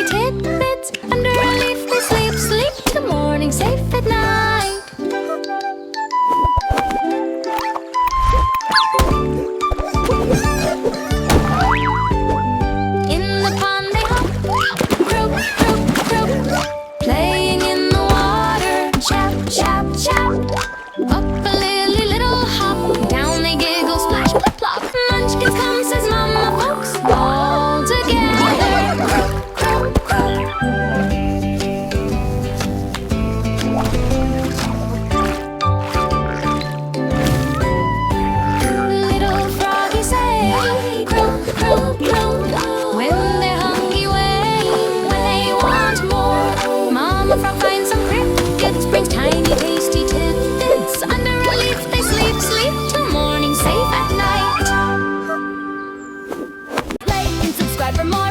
tasty tidbits. Under a leaf they sleep, sleep till morning, safe at night. In the pond they hop, croak, croak, croak. Playing in the water, chap, chap, chap. Up a lily little hop, down they giggle, splash, plip, plop. Munchkins come, says Mama, folks, all together. Croak, croak, croak. Little froggies say, croak, croak, croak. When they're hungry, when they want more. Mama frog finds some crickets, brings tiny tasty tidbits. Under a leaf they sleep, sleep till morning, safe at night. Like and subscribe for more.